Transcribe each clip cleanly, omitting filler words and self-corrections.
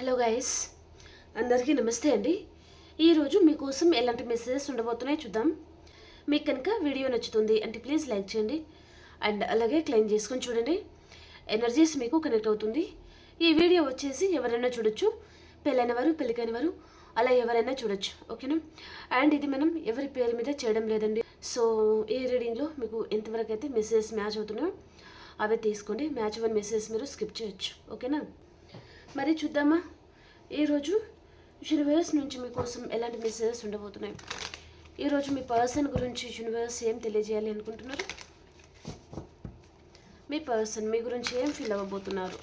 Hello guys, అందరికీ నమస్తే అండి. ఈరోజు మీకోసం ఎలాంటి మెసేజెస్ ఉండబోతున్నాయో చూద్దాం. మీకు కనుక వీడియో నచ్చుతుంది అంటే ప్లీజ్ లైక్ చేయండి అండ్ అలాగే క్లెయిమ్ చేసుకొని చూడండి. ఎనర్జీస్ మీకు కనెక్ట్ అవుతుంది. ఈ వీడియో వచ్చేసి ఎవరైనా చూడొచ్చు, పెళ్ళైన వారు పెళ్ళికైన వారు అలా ఎవరైనా చూడొచ్చు, ఓకేనా. అండ్ ఇది మనం ఎవరి పేరు మీద చేయడం లేదండి. సో ఈ రీడింగ్లో మీకు ఎంతవరకు అయితే మెసేజెస్ మ్యాచ్ అవుతున్నాయో అవే తీసుకోండి. మ్యాచ్ అవ్వని మెసేజెస్ మీరు స్కిప్ చేయొచ్చు, ఓకేనా. మరి చూద్దామా ఈరోజు యూనివర్స్ నుంచి మీకోసం ఎలాంటి మెసేజెస్ ఉండబోతున్నాయి. ఈరోజు మీ పర్సన్ గురించి యూనివర్స్ ఏం తెలియజేయాలి అనుకుంటున్నారు, మీ పర్సన్ మీ గురించి ఏం ఫీల్ అవ్వబోతున్నారు.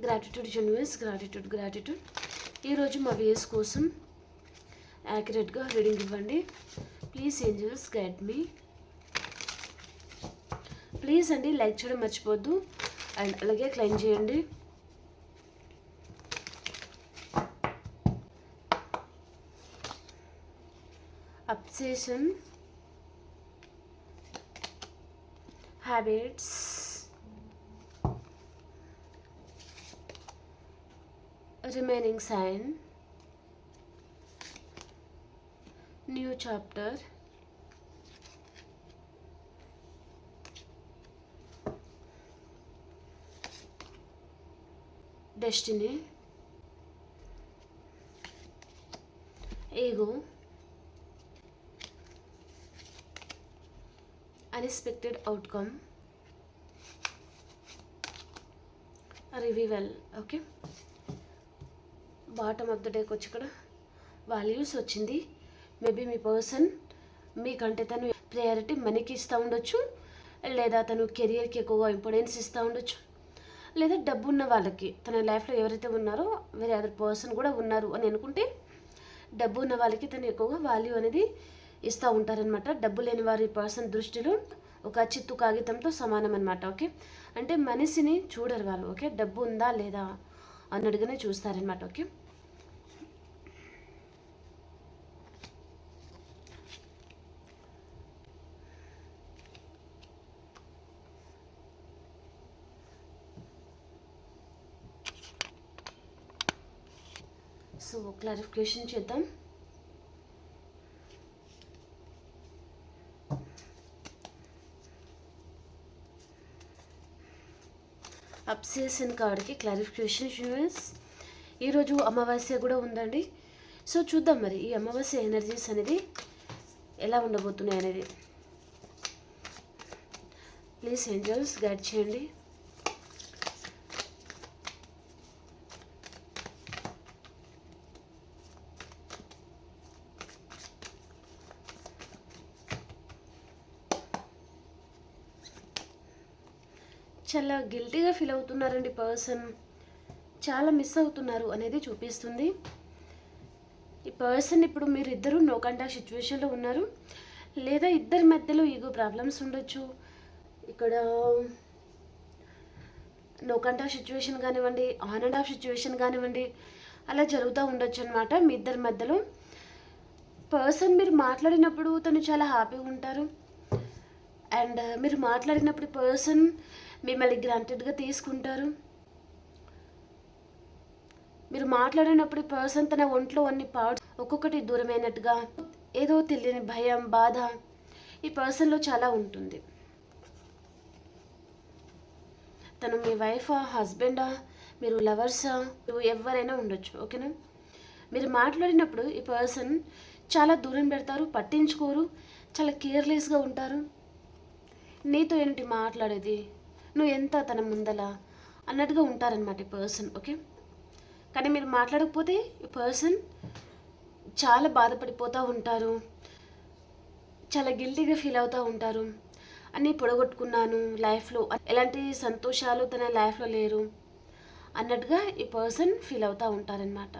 Gratitude universe, gratitude. ఈరోజు మా వ్యూస్ కోసం యాక్యురేట్గా రీడింగ్ ఇవ్వండి. Please angels guide me. Please అండి లైక్ చేయడం మర్చిపోద్దు అండ్ అలాగే క్లెయిమ్ చేయండి. Obsession, habits, remaining sign, new chapter, destiny, ego, unexpected outcome, revival. Okay, bottom of the డేకి వచ్చి ఇక్కడ వాల్యూస్ వచ్చింది. మేబీ మీ పర్సన్ మీకంటే తను ప్రయారిటీ మనీకి ఇస్తూ ఉండొచ్చు, లేదా తను కెరియర్కి ఎక్కువగా ఇంపార్టెన్స్ ఇస్తూ ఉండొచ్చు, లేదా డబ్బు ఉన్న వాళ్ళకి తన లైఫ్లో ఎవరైతే ఉన్నారో వేరే అదర్ పర్సన్ కూడా ఉన్నారు అని అనుకుంటే డబ్బు ఉన్న వాళ్ళకి తను ఎక్కువగా వాల్యూ అనేది ఇస్తూ ఉంటారనమాట. డబ్బు లేని వారి పర్సన్ దృష్టిలో ఒక చిత్తు కాగితంతో సమానం అనమాట. ఓకే, అంటే మనిషిని చూడరు వాళ్ళు. ఓకే, డబ్బు ఉందా లేదా అన్నట్టుగానే చూస్తారనమాట. ఓకే, సో క్లారిఫికేషన్ చేద్దాం. అబ్సెషన్ కార్డ్కి క్లారిఫికేషన్ యూనివర్స్. ఈరోజు అమావాస్య కూడా ఉందండి. సో చూద్దాం మరి ఈ అమావాస్య ఎనర్జీస్ అనేది ఎలా ఉండబోతున్నాయి అనేది. ప్లీజ్ ఏంజల్స్ గైడ్ చేయండి. చాలా గిల్టీగా ఫీల్ అవుతున్నారండి పర్సన్, చాలా మిస్ అవుతున్నారు అనేది చూపిస్తుంది. ఈ పర్సన్ ఇప్పుడు మీరు ఇద్దరు నో కాంటాక్ట్ సిచ్యువేషన్లో ఉన్నారు, లేదా ఇద్దరి మధ్యలో ఈగో ప్రాబ్లమ్స్ ఉండొచ్చు. ఇక్కడ నో కాంటాక్ట్ సిచ్యువేషన్ కానివ్వండి, ఆన్ అండ్ ఆఫ్ సిచ్యువేషన్ కానివ్వండి, అలా జరుగుతూ ఉండొచ్చు అనమాట మీ ఇద్దరి మధ్యలో. పర్సన్ మీరు మాట్లాడినప్పుడు తను చాలా హ్యాపీగా ఉంటారు, అండ్ మీరు మాట్లాడినప్పుడు పర్సన్ మిమ్మల్ని గ్రాంటెడ్గా తీసుకుంటారు. మీరు మాట్లాడినప్పుడు పర్సన్ తన ఒంట్లో అన్ని పార్ట్స్ ఒక్కొక్కటి దూరమైనట్టుగా ఏదో తెలియని భయం, బాధ ఈ పర్సన్లో చాలా ఉంటుంది. తను మీ వైఫా, హస్బెండా, మీరు లవర్సా, ఎవరైనా ఉండొచ్చు, ఓకేనా. మీరు మాట్లాడినప్పుడు ఈ పర్సన్ చాలా దూరం పెడతారు, పట్టించుకోరు, చాలా కేర్లెస్గా ఉంటారు. నీతో ఏంటి మాట్లాడేది, నువ్వు ఎంత తన ముందల అన్నట్టుగా ఉంటారనమాట ఈ పర్సన్. ఓకే, కానీ మీరు మాట్లాడకపోతే ఈ పర్సన్ చాలా బాధపడిపోతూ ఉంటారు, చాలా గిల్టీగా ఫీల్ అవుతూ ఉంటారు. అన్నీ పొడగొట్టుకున్నాను లైఫ్లో, ఎలాంటి సంతోషాలు తన లైఫ్లో లేరు అన్నట్టుగా ఈ పర్సన్ ఫీల్ అవుతూ ఉంటారనమాట.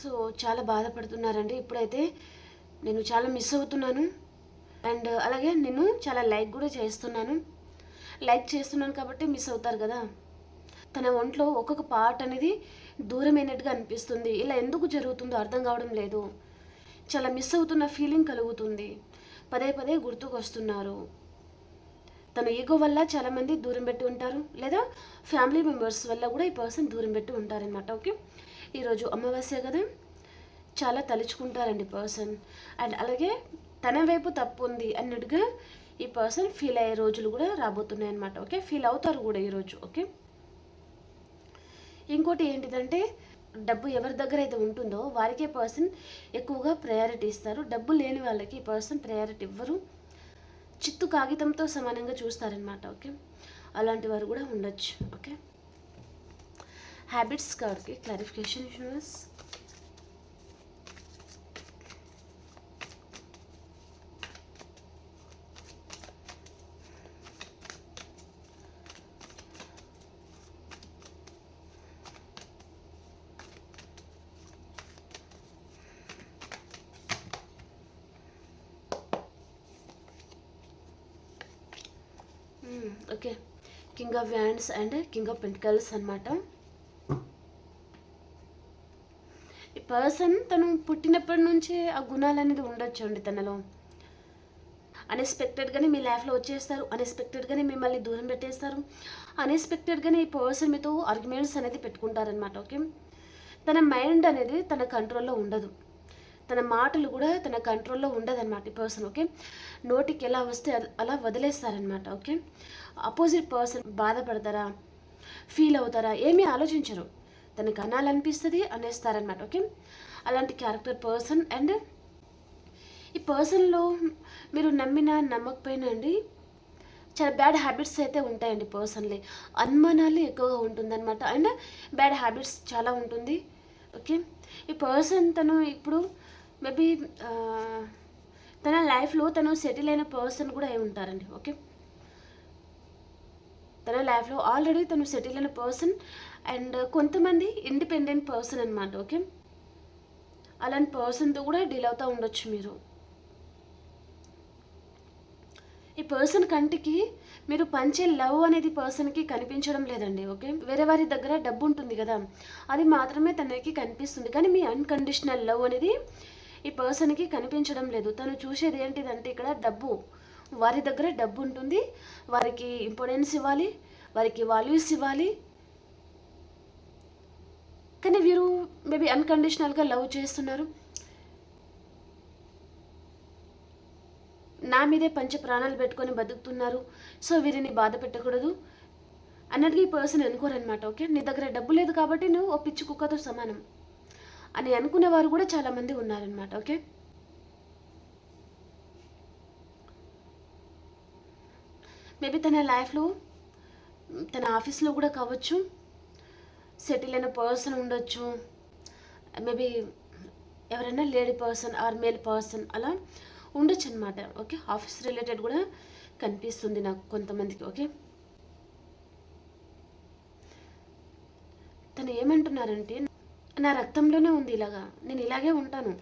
సో చాలా బాధపడుతున్నారండి. ఇప్పుడైతే నేను చాలా మిస్ అవుతున్నాను, అండ్ అలాగే నేను చాలా లైక్ కూడా చేస్తున్నాను కాబట్టి మిస్ అవుతారు కదా. తన ఒంట్లో ఒక్కొక్క పార్ట్ అనేది దూరమైనట్టుగా అనిపిస్తుంది. ఇలా ఎందుకు జరుగుతుందో అర్థం కావడం లేదు. చాలా మిస్ అవుతున్న ఫీలింగ్ కలుగుతుంది. పదే పదే గుర్తుకొస్తున్నారు. తన ఈగో వల్ల చాలామంది దూరం పెట్టి ఉంటారు, లేదా ఫ్యామిలీ మెంబర్స్ వల్ల కూడా ఈ పర్సన్ దూరం పెట్టి ఉంటారనమాట. ఓకే, ఈరోజు అమావాస్య కదా, చాలా తలుచుకుంటారండి పర్సన్. అండ్ అలాగే తన వైపు తప్పు ఉంది అన్నట్టుగా ఈ పర్సన్ ఫీల్ అయ్యే రోజులు కూడా రాబోతున్నాయి అనమాట. ఓకే, ఫీల్ అవుతారు కూడా ఈరోజు. ఓకే, ఇంకోటి ఏంటిదంటే డబ్బు ఎవరి దగ్గర అయితే ఉంటుందో వారికే పర్సన్ ఎక్కువగా ప్రయారిటీ ఇస్తారు. డబ్బు లేని వాళ్ళకి ఈ పర్సన్ ప్రయారిటీ ఇవ్వరు, చిత్తు కాగితంతో సమానంగా చూస్తారనమాట. ఓకే, అలాంటి వారు కూడా ఉండొచ్చు. ఓకే, హ్యాబిట్స్ కార్డ్కి clarification universe. Okay, king of wands and king of pentacles అనమాట. ఈ పర్సన్ తను పుట్టినప్పటి నుంచే ఆ గుణాలు అనేది ఉండొచ్చు అండి తనలో. అన్ఎక్స్పెక్టెడ్గానే మీ లైఫ్లో వచ్చేస్తారు, అన్ఎక్స్పెక్టెడ్గానే మిమ్మల్ని దూరం పెట్టేస్తారు, అన్ఎక్స్పెక్టెడ్గానే ఈ పర్సన్ మీతో ఆర్గ్యుమెంట్స్ అనేది పెట్టుకుంటారనమాట. ఓకే, తన మైండ్ అనేది తన కంట్రోల్లో ఉండదు, తన మాటలు కూడా తన కంట్రోల్లో ఉండదన్నమాట ఈ పర్సన్. ఓకే, నోటికి ఎలా వస్తే అలా వదిలేస్తారనమాట. ఓకే, అపోజిట్ పర్సన్ బాధపడతారా, ఫీల్ అవుతారా, ఏమీ ఆలోచించరు, తనకు అనాలనిపిస్తుంది అనేస్తారనమాట. ఓకే, అలాంటి క్యారెక్టర్ పర్సన్. అండ్ ఈ పర్సన్లో మీరు నమ్మకపోయినా అండి చాలా బ్యాడ్ హ్యాబిట్స్ అయితే ఉంటాయండి పర్సన్లీ. అనుమానాలు ఎక్కువగా ఉంటుందన్నమాట. అండ్ బ్యాడ్ హ్యాబిట్స్ చాలా ఉంటుంది. ఓకే, ఈ పర్సన్ తను ఇప్పుడు మేబీ తన లైఫ్లో తను సెటిల్ అయిన పర్సన్ కూడా అయి ఉంటారండి. ఓకే, తన లైఫ్లో ఆల్రెడీ తను సెటిల్ అయిన పర్సన్. అండ్ కొంతమంది ఇండిపెండెంట్ పర్సన్ అనమాట. ఓకే, అలాంటి పర్సన్తో కూడా డీల్ అవుతూ ఉండొచ్చు మీరు. ఈ పర్సన్ కంటికి మీరు పంచే లవ్ అనేది పర్సన్కి కనిపించడం లేదండి. ఓకే, వేరే వారి దగ్గర డబ్బు ఉంటుంది కదా, అది మాత్రమే తనకి కనిపిస్తుంది, కానీ మీ అన్కండిషనల్ లవ్ అనేది ఈ పర్సన్కి కనిపించడం లేదు. తను చూసేది ఏంటిదంటే ఇక్కడ డబ్బు, వారి దగ్గర డబ్బు ఉంటుంది, వారికి ఇంపార్టెన్స్ ఇవ్వాలి, వారికి వాల్యూస్ ఇవ్వాలి, కానీ వీరు మేబీ అన్కండిషనల్గా లవ్ చేస్తున్నారు, నా మీదే పంచ ప్రాణాలు పెట్టుకొని బతుకుతున్నారు, సో వీరిని బాధ పెట్టకూడదు అన్నట్టుగా ఈ పర్సన్ అనుకోరనమాట. ఓకే, నీ దగ్గర డబ్బు లేదు కాబట్టి నువ్వు ఓ పిచ్చి కుక్కతో సమానం అని అనుకునే వారు కూడా చాలామంది ఉన్నారనమాట. ఓకే, మేబీ తన లైఫ్లో తన ఆఫీస్లో కూడా కావచ్చు, సెటిల్ అయిన పర్సన్ ఉండొచ్చు, మేబీ ఎవరైనా lady person or male person అలా ఉండొచ్చు అనమాట. ఓకే, ఆఫీస్ రిలేటెడ్ కూడా కనిపిస్తుంది నాకు కొంతమందికి. ఓకే, తను ఏమంటున్నారంటే నా రక్తంలోనే ఉంది ఇలాగా, నేను ఇలాగే ఉంటాను,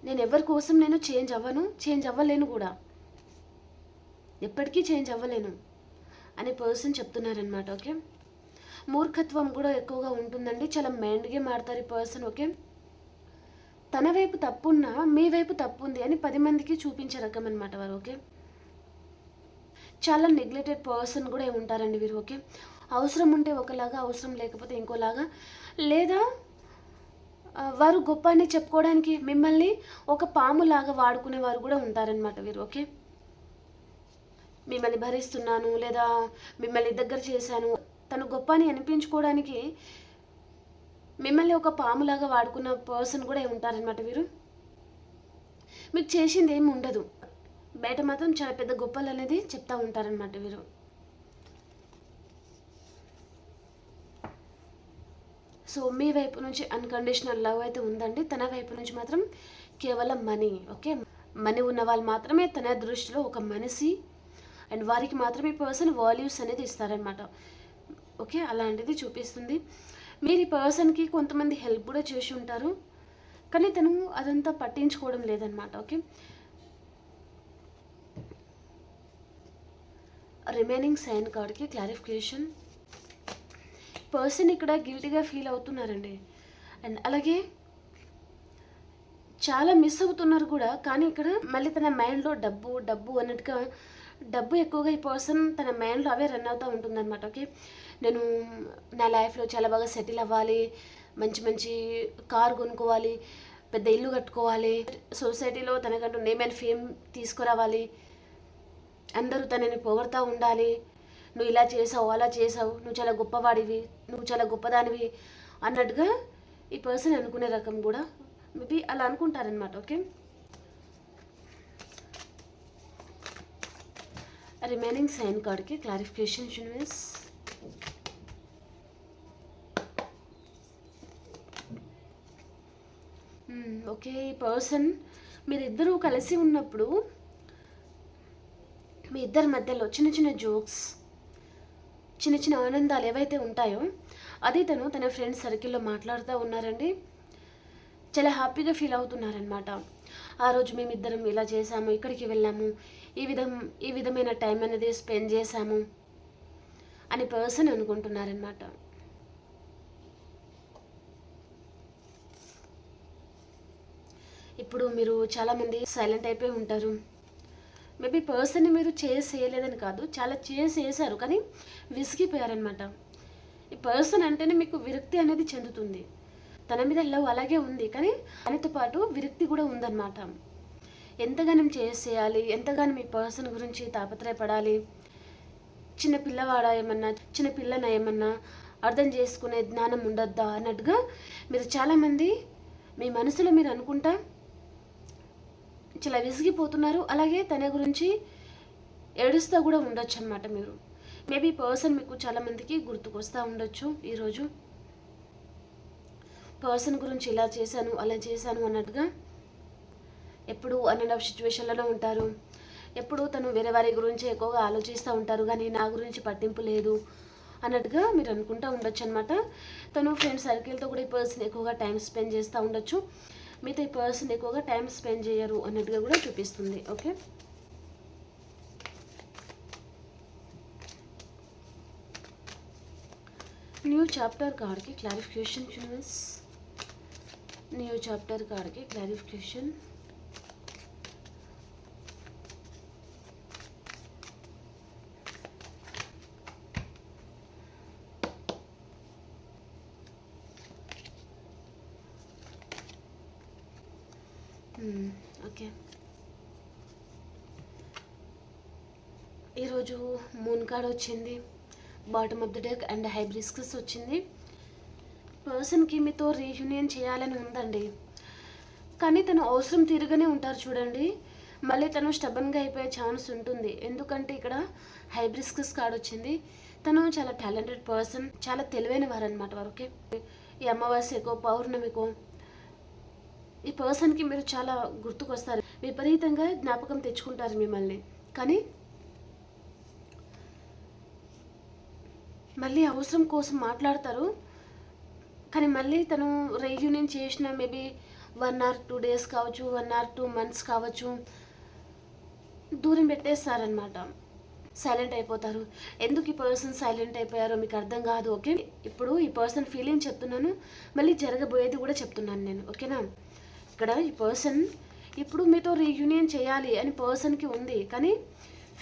నేను ఎవరి కోసం నేను చేంజ్ అవ్వను, చేంజ్ అవ్వలేను కూడా, ఎప్పటికీ చేంజ్ అవ్వలేను అనే పర్సన్ చెప్తున్నారనమాట. ఓకే, మూర్ఖత్వం కూడా ఎక్కువగా ఉంటుందండి, చాలా మైండ్గా మారుతారు ఈ పర్సన్. ఓకే, తన వైపు తప్పున్నా మీ వైపు తప్పు ఉంది అని 10 మందికి చూపించే రకం అనమాట వారు. ఓకే, చాలా నెగ్లెక్టెడ్ పర్సన్ కూడా ఉంటారండి వీరు. ఓకే, అవసరం ఉంటే ఒకలాగా, అవసరం లేకపోతే ఇంకోలాగా, లేదా వారు గొప్ప అని చెప్పుకోవడానికి మిమ్మల్ని ఒక పాములాగా వాడుకునే వారు కూడా ఉంటారనమాట వీరు. ఓకే, మిమ్మల్ని భరిస్తున్నాను లేదా మిమ్మల్ని దగ్గర చేశాను, తను గొప్ప అని అనిపించుకోవడానికి మిమ్మల్ని ఒక పాములాగా వాడుకున్న పర్సన్ కూడా ఉంటారనమాట వీరు. మీకు చేసింది ఏమి ఉండదు, బయట మాత్రం చాలా పెద్ద గొప్పలు అనేది చెప్తూ ఉంటారనమాట వీరు. సో మీ వైపు నుంచి అన్కండిషనల్ లవ్ అయితే ఉందండి, తన వైపు నుంచి మాత్రం కేవలం మనీ. ఓకే, మనీ ఉన్న వాళ్ళు మాత్రమే తన దృష్టిలో ఒక మనిషి, అండ్ వారికి మాత్రమే పర్సన్ వాల్యూస్ అనేది ఇస్తారనమాట. ఓకే, అలాంటిది చూపిస్తుంది. మీరు ఈ పర్సన్కి కొంతమంది హెల్ప్ కూడా చేసి ఉంటారు, కానీ తను అదంతా పట్టించుకోవడం లేదనమాట. ఓకే, రిమైనింగ్ సైన్ కార్డ్కి క్లారిఫికేషన్. పర్సన్ ఇక్కడ గిల్టీగా ఫీల్ అవుతున్నారండి, అండ్ అలాగే చాలా మిస్ అవుతున్నారు కూడా. కానీ ఇక్కడ మళ్ళీ తన మైండ్లో డబ్బు డబ్బు అన్నట్టుగా, డబ్బు ఎక్కువగా ఈ పర్సన్ తన మైండ్లో అవే రన్ అవుతూ ఉంటుందన్నమాట. ఓకే, నేను నా లైఫ్లో చాలా బాగా సెటిల్ అవ్వాలి, మంచి మంచి కార్ కొనుక్కోవాలి, పెద్ద ఇల్లు కట్టుకోవాలి, సొసైటీలో తనకంటూ నేమ్ అండ్ ఫేమ్ తీసుకురావాలి, అందరూ తనని పొగడుతూ ఉండాలి, నువ్వు ఇలా చేసావు అలా చేసావు, నువ్వు చాలా గొప్పవాడివి, నువ్వు చాలా గొప్పదానివి అన్నట్టుగా ఈ పర్సన్ అనుకునే రకం కూడా మేబీ అలా అనుకుంటారనమాట. ఓకే, రిమైనింగ్ సైన్ కార్డ్కి క్లారిఫికేషన్ యూనివర్స్. ఓకే, ఈ పర్సన్ మీరిద్దరూ కలిసి ఉన్నప్పుడు మీ ఇద్దరి మధ్యలో చిన్న చిన్న జోక్స్, చిన్న చిన్న ఆనందాలు ఏవైతే ఉంటాయో అది తన ఫ్రెండ్ సర్కిల్లో మాట్లాడుతూ ఉన్నారండి. చాలా హ్యాపీగా ఫీల్ అవుతున్నారనమాట. ఆ రోజు మేమిద్దరం ఇలా చేసాము, ఇక్కడికి వెళ్ళాము, ఈ విధమైన టైం అనేది స్పెండ్ చేశాము అని పర్సన్ అనుకుంటున్నారనమాట. ఇప్పుడు మీరు చాలామంది సైలెంట్ అయిపోయి ఉంటారు. మేబీ పర్సన్ని మీరు చేయలేదని కాదు, చాలా చేశారు కానీ విసిగిపోయారనమాట. ఈ పర్సన్ అంటేనే మీకు విరక్తి అనేది చెందుతుంది. తన మీద లవ్ అలాగే ఉంది, కానీ దానితో పాటు విరక్తి కూడా ఉందన్నమాట. ఎంతగానో చేసేయాలి, ఎంతగానో మీ పర్సన్ గురించి తాపత్రయపడాలి. చిన్న పిల్లవాడా ఏమన్నా, చిన్న పిల్లన ఏమన్నా అర్థం చేసుకునే జ్ఞానం ఉండద్దా అన్నట్టుగా మీరు చాలామంది మీ మనసులో మీరు అనుకుంటా చాలా విసిగిపోతున్నారు. అలాగే తన గురించి ఏడుస్తూ కూడా ఉండొచ్చు అనమాట. మీరు మేబీ పర్సన్ మీకు చాలామందికి గుర్తుకొస్తూ ఉండొచ్చు. ఈరోజు పర్సన్ గురించి ఇలా చేశాను అలా చేశాను అన్నట్టుగా ఎప్పుడు అన్ అండ్ ఆఫ్ సిచ్యువేషన్లోనే ఉంటారు. ఎప్పుడు తను వేరే వారి గురించి ఎక్కువగా ఆలోచిస్తూ ఉంటారు, కానీ నా గురించి పట్టింపు లేదు అన్నట్టుగా మీరు అనుకుంటూ ఉండొచ్చు అనమాట. తను ఫ్రెండ్ సర్కిల్తో కూడా ఈ పర్సన్ ఎక్కువగా టైం స్పెండ్ చేస్తూ ఉండొచ్చు. మీతో ఈ పర్సన్ ఎక్కువగా టైం స్పెండ్ చేయరు అన్నట్టుగా కూడా చూపిస్తుంది. ఓకే, న్యూ చాప్టర్ కార్డ్కి క్లారిఫికేషన్ యూనివర్స్. న్యూ చాప్టర్ కార్డ్కి క్లారిఫికేషన్. ఓకే, ఈరోజు మూన్ కార్డ్ వచ్చింది, bottom of the deck and hibiscus వచ్చింది. పర్సన్కి మీతో రీయూనియన్ చేయాలని ఉందండి, కానీ తను అవసరం తీరుగానే ఉంటారు చూడండి. మళ్ళీ తను స్టబన్గా అయిపోయే ఛాన్స్ ఉంటుంది. ఎందుకంటే ఇక్కడ హైబ్రిస్కస్ కార్డ్ వచ్చింది. తను చాలా టాలెంటెడ్ పర్సన్, చాలా తెలివైన వారు అనమాట. వారికి ఈ అమావాస్యకో పౌర్ణమికో ఈ పర్సన్కి మీరు చాలా గుర్తుకొస్తారు, విపరీతంగా జ్ఞాపకం తెచ్చుకుంటారు మిమ్మల్ని. కానీ మళ్ళీ అవసరం కోసం మాట్లాడతారు, కానీ మళ్ళీ తను రీయూనియన్ చేసిన మేబీ 1 or 2 days కావచ్చు, 1 or 2 months కావచ్చు, దూరం పెట్టేస్తారనమాట. సైలెంట్ అయిపోతారు. ఎందుకు ఈ పర్సన్ సైలెంట్ అయిపోయారో మీకు అర్థం కాదు. ఓకే, ఇప్పుడు ఈ పర్సన్ ఫీలింగ్ చెప్తున్నాను, మళ్ళీ జరగబోయేది కూడా చెప్తున్నాను నేను. ఓకేనా, ఇక్కడ ఈ పర్సన్ ఇప్పుడు మీతో రీయూనియన్ చేయాలి అని పర్సన్కి ఉంది, కానీ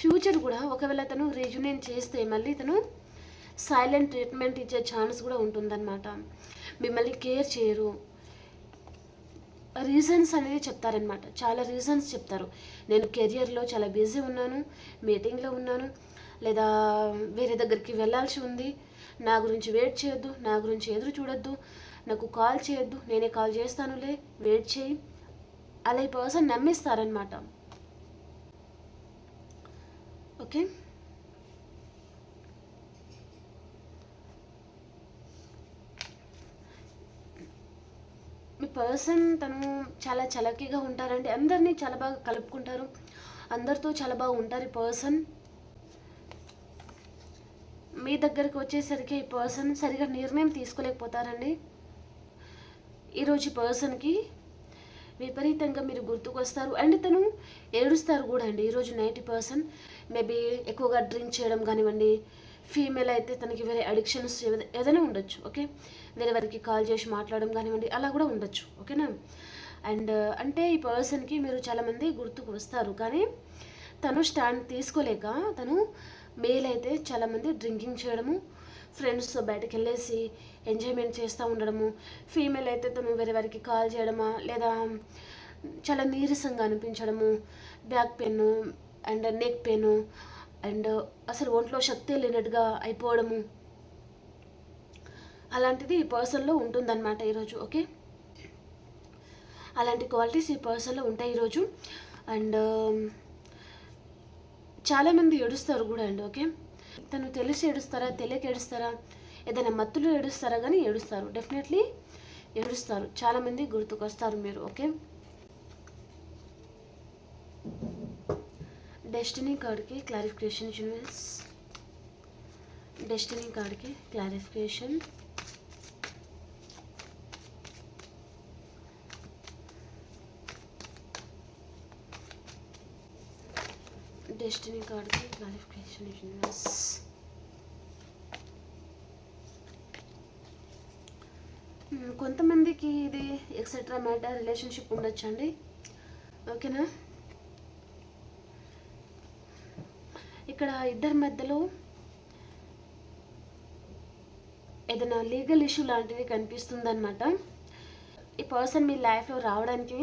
ఫ్యూచర్ కూడా ఒకవేళ తను రీయూనియన్ చేస్తే మళ్ళీ తను సైలెంట్ ట్రీట్మెంట్ ఇచ్చే ఛాన్స్ కూడా ఉంటుందన్నమాట. మిమ్మల్ని కేర్ చేయరు. రీజన్స్ అనేది చెప్తారనమాట, చాలా రీజన్స్ చెప్తారు. నేను కెరియర్లో చాలా బిజీ ఉన్నాను, మీటింగ్లో ఉన్నాను, లేదా వేరే దగ్గరికి వెళ్ళాల్సి ఉంది, నా గురించి వెయిట్ చేయొద్దు, నా గురించి ఎదురు చూడొద్దు, నాకు కాల్ చేయొద్దు, నేనే కాల్ చేస్తానులే, వెయిట్ చేయి, అలా ఈ పర్సన్ నమ్మిస్తారనమాట. ఓకే, మీ పర్సన్ తను చాలా చలకీగా ఉంటారండి, అందరినీ చాలా బాగా కలుపుకుంటారు, అందరితో చాలా బాగా ఉంటారు. ఈ పర్సన్ మీ దగ్గరికి వచ్చేసరికి ఈ పర్సన్ సరిగా నిర్ణయం తీసుకోలేకపోతారండి. ఈరోజు ఈ పర్సన్కి విపరీతంగా మీరు గుర్తుకొస్తారు అండ్ తను ఏడుస్తారు కూడా అండి. ఈరోజు నైట్ పర్సన్ మేబీ ఎక్కువగా డ్రింక్ చేయడం కానివ్వండి, ఫీమేల్ అయితే తనకి వేరే అడిక్షన్స్ ఏదైనా ఉండొచ్చు. ఓకే, వేరే వారికి కాల్ చేసి మాట్లాడడం కానివ్వండి, అలా కూడా ఉండొచ్చు. ఓకేనా, అండ్ అంటే ఈ పర్సన్కి మీరు చాలామంది గుర్తుకు వస్తారు, కానీ తను స్టాండ్ తీసుకోలేక తను మేల్ అయితే చాలామంది డ్రింకింగ్ చేయడము, ఫ్రెండ్స్తో బయటకు వెళ్ళేసి ఎంజాయ్మెంట్ చేస్తూ ఉండడము, ఫీమేల్ అయితే తను వేరే వారికి కాల్ చేయడమా లేదా చాలా నీరసంగా అనిపించడము, back pain and neck pain and అసలు ఒంట్లో శక్తి లేనట్టుగా అయిపోవడము, అలాంటిది ఈ పర్సన్లో ఉంటుందన్నమాట ఈరోజు. ఓకే, అలాంటి క్వాలిటీస్ ఈ పర్సన్లో ఉంటాయి ఈరోజు. అండ్ చాలామంది ఏడుస్తారు కూడా అండి. ఓకే, తను తెలిసి ఏడుస్తారా తెలియక ఏడుస్తారా ఏదైనా మత్తులు ఏడుస్తారా, కానీ ఏడుస్తారు, డెఫినెట్లీ ఏడుస్తారు. చాలామంది గుర్తుకొస్తారు మీరు. ఓకే, డెస్టినీ కార్డ్కి క్లారిఫికేషన్ యూనివర్స్, డెస్టినీ కార్డ్కి క్లారిఫికేషన్. డెస్టినీ కార్డ్కి క్లారిఫికేషన్ యూనివర్స్. కొంతమందికి ఇది ఎక్సెట్రా మ్యాటర్ రిలేషన్షిప్ ఉండొచ్చండి. ఓకేనా, ఇక్కడ ఇద్దరి మధ్యలో ఏదైనా లీగల్ ఇష్యూ లాంటిది కనిపిస్తుందన్నమాట. ఈ పర్సన్ మీ లైఫ్లో రావడానికి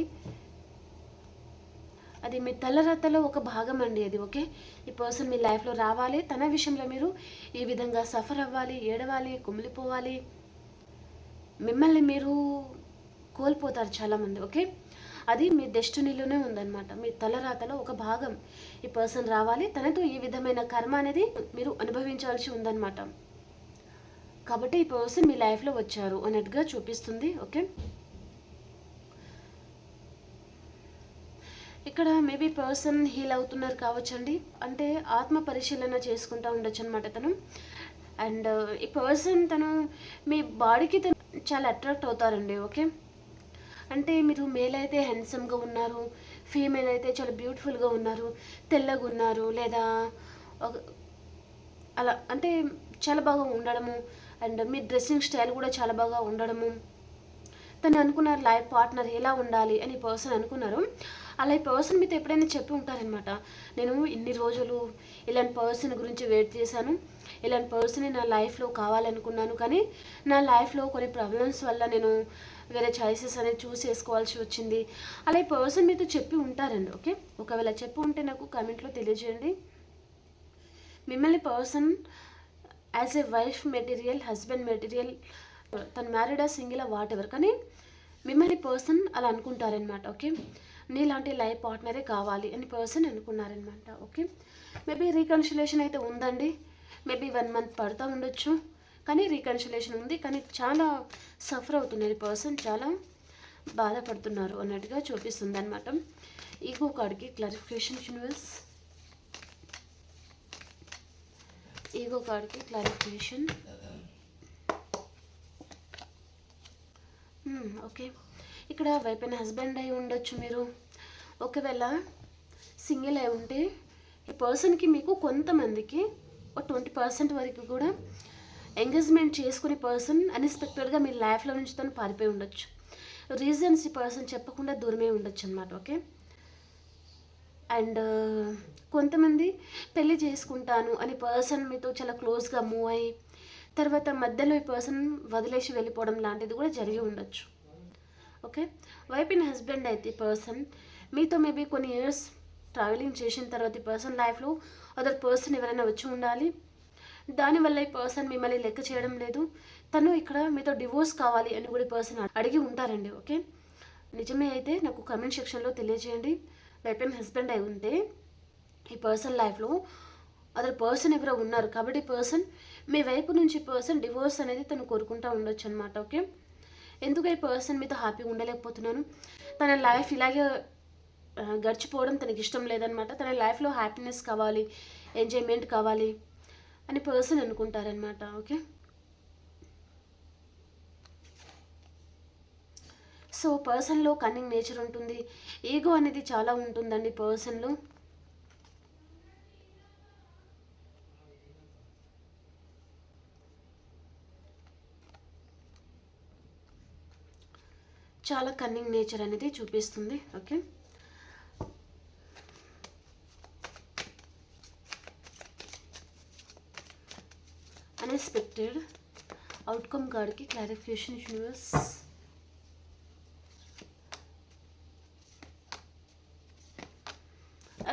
అది మీ తలరాతలో ఒక భాగం అండి అది. ఓకే, ఈ పర్సన్ మీ లైఫ్లో రావాలి, తన విషయంలో మీరు ఈ విధంగా సఫర్ అవ్వాలి, ఏడవాలి, కుమిలిపోవాలి, మిమ్మల్ని మీరు కోల్పోతారు చాలామంది. ఓకే, అది మీ డెస్టినీలోనే ఉందన్నమాట, మీ తలరాతలో ఒక భాగం. ఈ పర్సన్ రావాలి, తనతో ఈ విధమైన కర్మ అనేది మీరు అనుభవించాల్సి ఉందన్నమాట. కాబట్టి ఈ పర్సన్ మీ లైఫ్లో వచ్చారు అన్నట్టుగా చూపిస్తుంది. ఓకే, ఇక్కడ మేబీ పర్సన్ హీల్ అవుతున్నారు కావచ్చండి, అంటే ఆత్మ పరిశీలన చేసుకుంటూ ఉండొచ్చు అనమాట తను. అండ్ ఈ పర్సన్ తను మీ బాడీకి తను చాలా అట్రాక్ట్ అవుతారండి. ఓకే, అంటే మీరు మేల్ అయితే హ్యాండ్సమ్గా ఉన్నారు, ఫీమేల్ అయితే చాలా బ్యూటిఫుల్గా ఉన్నారు, తెల్లగా ఉన్నారు, లేదా అలా అంటే చాలా బాగా ఉండడము, అండ్ మీ డ్రెస్సింగ్ స్టైల్ కూడా చాలా బాగా ఉండడము, తను అనుకున్నారు లైఫ్ పార్ట్నర్ ఎలా ఉండాలి అని పర్సన్ అనుకున్నారు. అలా ఈ పర్సన్ మీతో ఎప్పుడైనా చెప్పి ఉంటారనమాట, నేను ఇన్ని రోజులు ఇలాంటి పర్సన్ గురించి వెయిట్ చేశాను, ఇలాంటి పర్సన్ నా లైఫ్లో కావాలనుకున్నాను, కానీ నా లైఫ్లో కొన్ని ప్రాబ్లమ్స్ వల్ల నేను వేరే చాయిసెస్ అనేది చూస్ చేసుకోవాల్సి వచ్చింది. అలా ఈ పర్సన్ మీతో చెప్పి ఉంటారండి. ఓకే, ఒకవేళ చెప్పి ఉంటే నాకు కామెంట్లో తెలియజేయండి. మిమ్మల్ని person as a wife material, husband material, తను మ్యారీడా సింగిల్ వాట్ ఎవర్, కానీ మిమ్మల్ని పర్సన్ అలా అనుకుంటారనమాట. ఓకే, నీలాంటి లైఫ్ పార్ట్నరే కావాలి అని పర్సన్ అనుకున్నారనమాట. ఓకే, మేబీ రీకన్సిలేషన్ అయితే ఉందండి, మేబీ 1 month పడుతూ ఉండొచ్చు, కానీ రీకన్సిలేషన్ ఉంది, కానీ చాలా సఫర్ అవుతున్నారు పర్సన్, చాలా బాధపడుతున్నారు అన్నట్టుగా చూపిస్తుంది అనమాట. ఈగో కార్డ్కి క్లారిఫికేషన్ యూనివర్స్, ఈగో కార్డ్కి క్లారిఫికేషన్. ఓకే, ఇక్కడ వైఫ్ అండ్ హస్బెండ్ అయి ఉండొచ్చు మీరు. ఒకవేళ సింగిల్ అయి ఉంటే ఈ పర్సన్కి మీకు కొంతమందికి ఒక 20% వరకు కూడా ఎంగేజ్మెంట్ చేసుకునే పర్సన్ అన్ఎక్స్పెక్టెడ్గా మీ లైఫ్లో నుంచి తను పారిపోయి ఉండొచ్చు. రీజన్స్ ఈ పర్సన్ చెప్పకుండా దూరమే ఉండొచ్చు అనమాట. ఓకే, అండ్ కొంతమంది పెళ్ళి చేసుకుంటాను అని పర్సన్ మీతో చాలా క్లోజ్గా మూవ్ అయ్యి తర్వాత మధ్యలో ఈ పర్సన్ వదిలేసి వెళ్ళిపోవడం లాంటిది కూడా జరిగి ఉండొచ్చు. ఓకే, వైఫ్ అండ్ హస్బెండ్ అయితే ఈ పర్సన్ మీతో మేబీ కొన్ని ఇయర్స్ ట్రావెలింగ్ చేసిన తర్వాత ఈ పర్సన్ లైఫ్లో అదర్ పర్సన్ ఎవరైనా వచ్చి ఉండాలి, దానివల్ల ఈ పర్సన్ మిమ్మల్ని లెక్క చేయడం లేదు, తను ఇక్కడ మీతో డివోర్స్ కావాలి అని కూడా ఈ పర్సన్ అడిగి ఉంటారండి. ఓకే, నిజమే అయితే నాకు కమెంట్ సెక్షన్లో తెలియజేయండి. వైఫ్ అండ్ హస్బెండ్ అయి ఉంటే ఈ పర్సన్ లైఫ్లో అదర్ పర్సన్ ఎవరో ఉన్నారు, కాబట్టి పర్సన్ మీ వైపు నుంచి పర్సన్ డివోర్స్ అనేది తను కోరుకుంటూ ఉండొచ్చు అనమాట. ఓకే, ఎందుకు ఈ పర్సన్ మీతో హ్యాపీగా ఉండలేకపోతున్నాను, తన లైఫ్ ఇలాగే గడిచిపోవడం తనకి ఇష్టం లేదనమాట, తన లైఫ్లో హ్యాపీనెస్ కావాలి, ఎంజాయ్మెంట్ కావాలి అని పర్సన్ అనుకుంటారనమాట. ఓకే, సో పర్సన్లో కన్నింగ్ నేచర్ ఉంటుంది, ఈగో అనేది చాలా ఉంటుందండి పర్సన్లో. చాలా కన్నింగ్ నేచర్ అనేది చూపిస్తుంది. ఓకే, అన్ఎక్స్పెక్టెడ్ అవుట్కమ్ కార్డ్కి క్లారిఫికేషన్ యూనివర్స్.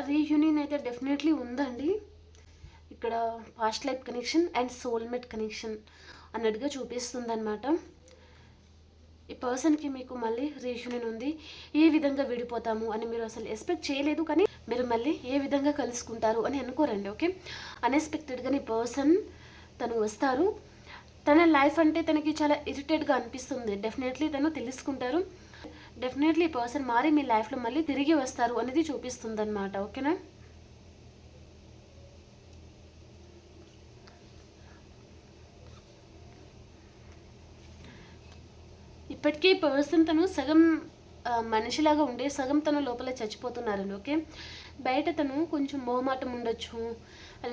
రీయూనియన్ అయితే డెఫినెట్లీ ఉందండి. ఇక్కడ past life connection and soulmate connection అన్నట్టుగా చూపిస్తుంది అనమాట. ఈ పర్సన్కి మీకు మళ్ళీ రీయూనియన్ ఉంది. ఏ విధంగా విడిపోతాము అని మీరు అసలు ఎక్స్పెక్ట్ చేయలేదు, కానీ మీరు మళ్ళీ ఏ విధంగా కలుసుకుంటారు అని అనుకోరండి. ఓకే, అన్ఎక్స్పెక్టెడ్గా ఈ పర్సన్ తను వస్తారు. తన లైఫ్ అంటే తనకి చాలా ఇరిటేట్గా అనిపిస్తుంది. డెఫినెట్లీ తను తెలుసుకుంటారు. డెఫినెట్లీ ఈ పర్సన్ మారి మీ లైఫ్లో మళ్ళీ తిరిగి వస్తారు అనేది చూపిస్తుంది అనమాట. ఓకేనా, ఇప్పటికీ పర్సన్ తను సగం మనిషిలాగా ఉండే సగం తను లోపల చచ్చిపోతున్నారండి. ఓకే, బయట తను కొంచెం మొహమాటం ఉండొచ్చు,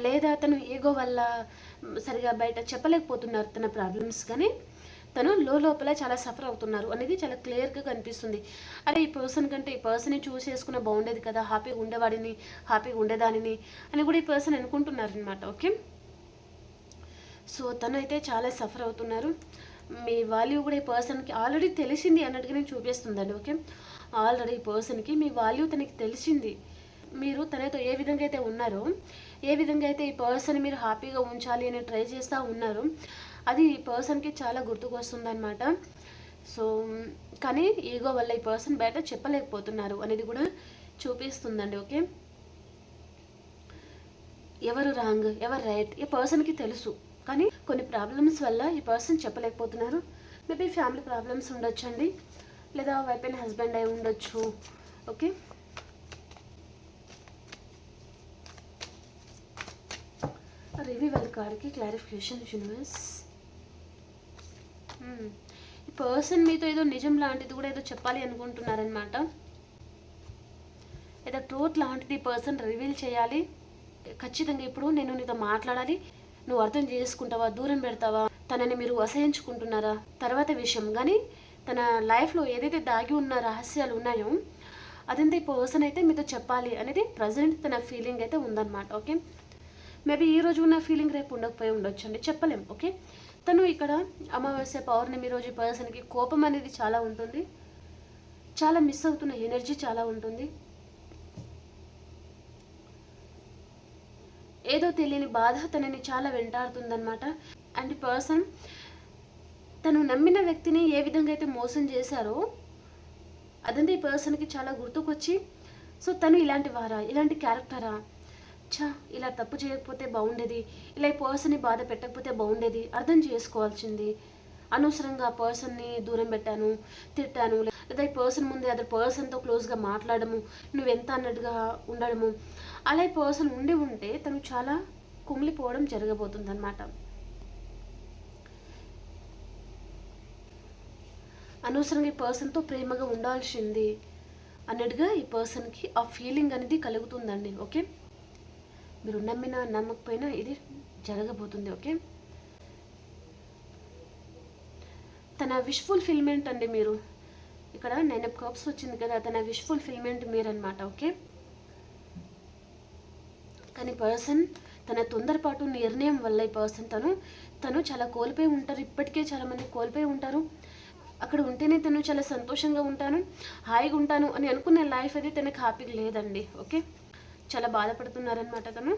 లేదా తను ఈగో వల్ల సరిగా బయట చెప్పలేకపోతున్నారు తన ప్రాబ్లమ్స్, కానీ తను లోపల చాలా సఫర్ అవుతున్నారు అనేది చాలా క్లియర్గా కనిపిస్తుంది. అరే ఈ పర్సన్ కంటే ఈ పర్సన్ని చూస్ చేసుకున్న బాగుండేది కదా, హ్యాపీగా ఉండేవాడిని, హ్యాపీగా ఉండేదానిని అని కూడా ఈ పర్సన్ అనుకుంటున్నారనమాట. ఓకే, సో తను అయితే చాలా సఫర్ అవుతున్నారు. మీ వాల్యూ కూడా ఈ పర్సన్కి ఆల్రెడీ తెలిసింది అన్నట్టుగా నేను చూపిస్తుందండి. ఓకే, ఆల్రెడీ ఈ పర్సన్కి మీ వాల్యూ తనకి తెలిసింది. మీరు తనతో ఏ విధంగా అయితే ఉన్నారో, ఏ విధంగా అయితే ఈ పర్సన్ మీరు హ్యాపీగా ఉంచాలి అని ట్రై చేస్తూ ఉన్నారు, అది ఈ పర్సన్కి చాలా గుర్తుకొస్తుంది అనమాట. సో కానీ ఈగో వల్ల ఈ పర్సన్ బయట చెప్పలేకపోతున్నారు అనేది కూడా చూపిస్తుందండి. ఓకే, ఎవరు రాంగ్ ఎవరు రైట్ ఈ పర్సన్కి తెలుసు, కానీ కొన్ని ప్రాబ్లమ్స్ వల్ల ఈ పర్సన్ చెప్పలేకపోతున్నారు. మేబీ ఫ్యామిలీ ప్రాబ్లమ్స్ ఉండొచ్చండి, లేదా వైఫ్ అండ్ హస్బెండ్ అయి ఉండొచ్చు. ఓకే, రివీవల్ కార్డ్కి క్లారిఫికేషన్ యూనివర్స్. ఈ పర్సన్ మీతో ఏదో నిజం లాంటిది కూడా ఏదో చెప్పాలి అనుకుంటున్నారనమాట. ఏదో ట్రూత్ లాంటిది పర్సన్ రివీల్ చేయాలి. ఖచ్చితంగా ఇప్పుడు నేను నీతో మాట్లాడాలి, నువ్వు అర్థం చేసుకుంటావా, దూరం పెడతావా, తనని మీరు అసహించుకుంటున్నారా తర్వాత విషయం, కానీ తన లైఫ్లో ఏదైతే దాగి ఉన్న రహస్యాలు ఉన్నాయో అదంతా ఈ పర్సన్ అయితే మీతో చెప్పాలి అనేది ప్రజెంట్ తన ఫీలింగ్ అయితే ఉందన్నమాట. ఓకే, మేబీ ఈ రోజు ఉన్న ఫీలింగ్ రేపు ఉండకపోయి ఉండొచ్చు అండి, చెప్పలేం. ఓకే, తను ఇక్కడ అమావాస్య పౌర్ణమి రోజు పర్సన్కి కోపం అనేది చాలా ఉంటుంది, చాలా మిస్ అవుతున్న ఎనర్జీ చాలా ఉంటుంది, ఏదో తెలియని బాధ తనని చాలా వెంటాడుతుందన్నమాట. అండ్ పర్సన్ తను నమ్మిన వ్యక్తిని ఏ విధంగా అయితే మోసం చేశారో అదంతా ఈ పర్సన్కి చాలా గుర్తుకొచ్చి, సో తను ఇలాంటి వారా, ఇలాంటి క్యారెక్టరా, ఇలా తప్పు చేయకపోతే బాగుండేది, ఇలా ఈ పర్సన్ని బాధ పెట్టకపోతే బాగుండేది, అర్థం చేసుకోవాల్సింది, అనవసరంగా ఆ పర్సన్ని దూరం పెట్టాను, తిట్టాను, లేదా ఈ పర్సన్ ముందే అదర్ పర్సన్తో క్లోజ్గా మాట్లాడము, నువ్వెంత అన్నట్టుగా ఉండడము, అలా ఈ పర్సన్ ఉండి ఉంటే తను చాలా కుమిలిపోవడం జరగబోతుంది అనమాట. అనవసరంగా ఈ పర్సన్తో ప్రేమగా ఉండాల్సింది అన్నట్టుగా ఈ పర్సన్కి ఆ ఫీలింగ్ అనేది కలుగుతుందండి. ఓకే, మీరు నమ్మినా నమ్మకపోయినా ఇది జరగబోతుంది. ఓకే, తన విష్ ఫుల్ఫిల్మెంట్ అండి మీరు. ఇక్కడ 9 of Cups వచ్చింది కదా, తన విష్ ఫుల్ఫిల్మెంట్ మీరనమాట. ఓకే, కానీ పర్సన్ తన తొందరపాటు నిర్ణయం వల్ల ఈ పర్సన్ తను చాలా కోల్పోయి ఉంటారు. ఇప్పటికే చాలామంది కోల్పోయి ఉంటారు. అక్కడ ఉంటేనే తను చాలా సంతోషంగా ఉంటాను, హాయిగా ఉంటాను అని అనుకునే లైఫ్ అది తనకు హ్యాపీగా లేదండి. ఓకే, చాలా బాధపడుతున్నారనమాట తను.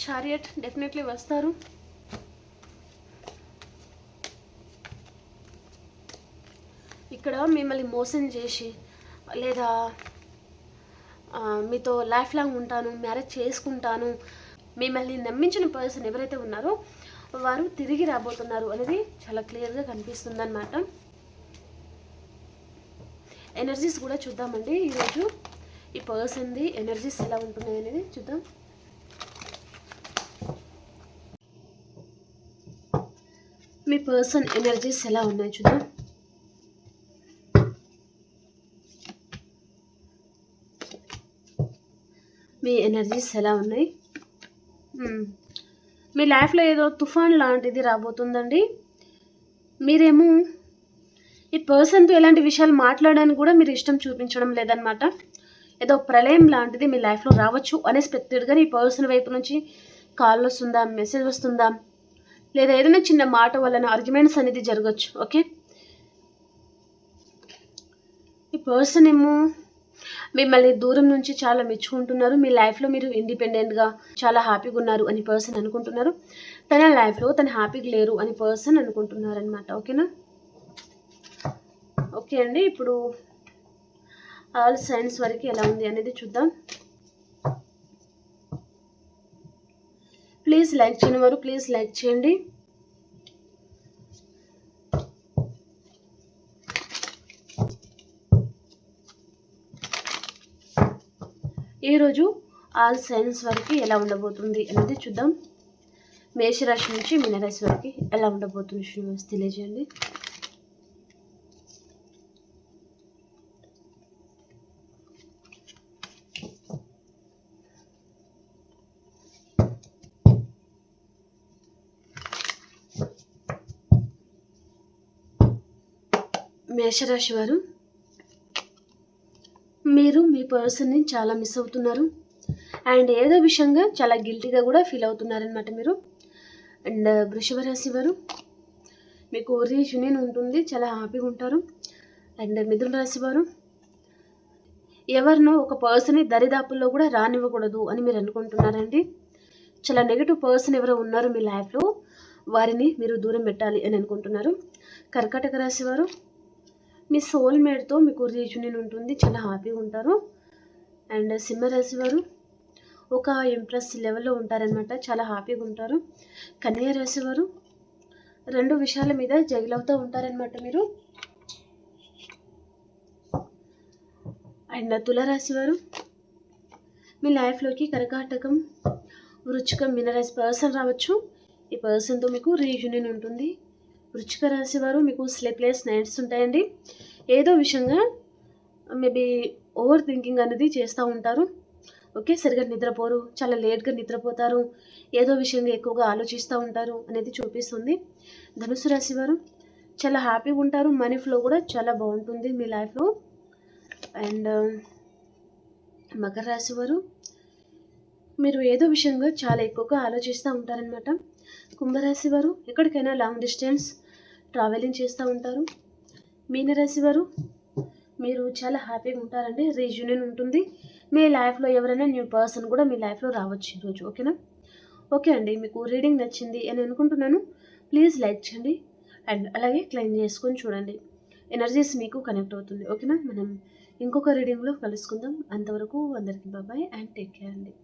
చారియట్ డెఫినెట్లీ వస్తారు. ఇక్కడ మిమ్మల్ని మోసం చేసి, లేదా మీతో లైఫ్ లాంగ్ ఉంటాను, మ్యారేజ్ చేసుకుంటాను, మిమ్మల్ని నమ్మించిన పర్సన్ ఎవరైతే ఉన్నారో వారు తిరిగి రాబోతున్నారు అనేది చాలా క్లియర్గా కనిపిస్తుంది అన్నమాట. ఎనర్జీస్ కూడా చూద్దామండి ఈరోజు. ఈ పర్సన్ది ఎనర్జీస్ ఎలా ఉంటున్నాయి అనేది చూద్దాం. మీ పర్సన్ ఎనర్జీస్ ఎలా ఉన్నాయి చూద్దాం. మీ ఎనర్జీస్ ఎలా ఉన్నాయి? మీ లైఫ్లో ఏదో తుఫాన్ లాంటిది రాబోతుందండి. మీరేమో ఈ పర్సన్తో ఎలాంటి విషయాలు మాట్లాడడానికి కూడా మీరు ఇష్టం చూపించడం లేదనమాట. ఏదో ప్రళయం లాంటిది మీ లైఫ్లో రావచ్చు. అన్ఎక్స్పెక్టెడ్గా ఈ పర్సన్ వైపు నుంచి కాల్ వస్తుందా, మెసేజ్ వస్తుందా, లేదా ఏదైనా చిన్న మాట వలన ఆర్గ్యుమెంట్స్ అనేది జరగచ్చు. ఓకే, ఈ పర్సన్ ఏమో మిమ్మల్ని దూరం నుంచి చాలా మెచ్చుకుంటున్నారు. మీ లైఫ్లో మీరు ఇండిపెండెంట్గా చాలా హ్యాపీగా ఉన్నారు అని పర్సన్ అనుకుంటున్నారు. తన లైఫ్లో తను హ్యాపీగా లేరు అని పర్సన్ అనుకుంటున్నారు అనమాట. ఓకేనా? ఓకే అండి, ఇప్పుడు ఆల్ సైన్స్ వరకు ఎలా ఉంది అనేది చూద్దాం. ప్లీజ్ లైక్ చేయని వారు ప్లీజ్ లైక్ చేయండి. ఈరోజు ఆల్ సైన్స్ వరకు ఎలా ఉండబోతుంది అనేది చూద్దాం. మేషరాశి నుంచి మీనరాశి వరకు ఎలా ఉండబోతుంది శ్రీనివాస్ తెలియజేయండి. మేషరాశి వారు, మీరు మీ పర్సన్ని చాలా మిస్ అవుతున్నారు అండ్ ఏదో విషయంగా చాలా గిల్టీగా కూడా ఫీల్ అవుతున్నారనమాట మీరు. అండ్ వృషభ రాశి వారు, మీకు రీయూనియన్ ఉంటుంది, చాలా హ్యాపీగా ఉంటారు. అండ్ మిథున రాశి వారు, ఎవరినో ఒక పర్సన్ని దరిదాపుల్లో కూడా రానివ్వకూడదు అని మీరు అనుకుంటున్నారండి. చాలా నెగిటివ్ పర్సన్ ఎవరో ఉన్నారు మీ లైఫ్లో, వారిని మీరు దూరం పెట్టాలి అని అనుకుంటున్నారు. కర్కాటక రాశి వారు, మీ సోల్మేట్తో మీకు రీయూనియన్ ఉంటుంది, చాలా హ్యాపీగా ఉంటారు. అండ్ సింహరాశి వారు, ఒక ఇంప్రెస్ లెవెల్లో ఉంటారనమాట, చాలా హ్యాపీగా ఉంటారు. కన్యా రాశి వారు, రెండు విషయాల మీద జగిల్ అవుతూ ఉంటారనమాట మీరు. అండ్ తులారాశి వారు, మీ లైఫ్లోకి కర్కాటకం, వృచ్చికం, మీనరాశి పర్సన్ రావచ్చు. ఈ పర్సన్తో మీకు రీయూనియన్ ఉంటుంది. వృచ్చిక రాశి వారు, మీకు స్లీప్లెస్ నైట్స్ ఉంటాయండి. ఏదో విషయంగా మేబీ ఓవర్ థింకింగ్ అనేది చేస్తూ ఉంటారు. ఓకే, సరిగా నిద్రపోరు, చాలా లేట్గా నిద్రపోతారు, ఏదో విషయంగా ఎక్కువగా ఆలోచిస్తూ ఉంటారు అనేది చూపిస్తుంది. ధనుసు రాశి వారు, చాలా హ్యాపీగా ఉంటారు, మనీ ఫ్లో కూడా చాలా బాగుంటుంది మీ లైఫ్లో. అండ్ మకర రాశి వారు, మీరు ఏదో విషయంగా చాలా ఎక్కువగా ఆలోచిస్తూ ఉంటారనమాట. కుంభరాశి వారు, ఎక్కడికైనా లాంగ్ డిస్టెన్స్ ట్రావెలింగ్ చేస్తూ ఉంటారు. మీనరాశి వారు, మీరు చాలా హ్యాపీగా ఉంటారండి, రీయూనియన్ ఉంటుంది. మీ లైఫ్లో ఎవరైనా న్యూ పర్సన్ కూడా మీ లైఫ్లో రావచ్చు ఈరోజు. ఓకేనా? ఓకే అండి, మీకు రీడింగ్ నచ్చింది అని అనుకుంటున్నాను. ప్లీజ్ లైక్ చేయండి అండ్ అలాగే క్లెయిమ్ చేసుకొని చూడండి, ఎనర్జీస్ మీకు కనెక్ట్ అవుతుంది. ఓకేనా? మనం ఇంకొక రీడింగ్లో కలుసుకుందాం. అంతవరకు అందరికీ బాయ్ అండ్ టేక్ కేర్ అండి.